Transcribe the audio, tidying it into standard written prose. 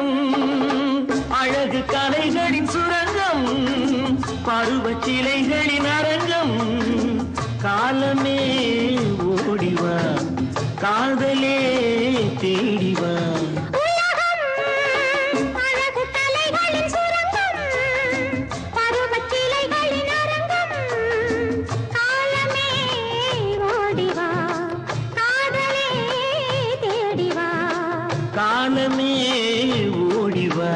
தங்கம் அழகு கலைகளின் சுரங்கம் பருவச் சிலைகளின் அரங்கம் காலமே ஓடிவா காதலே தேடிவா காலமே ஓடிவா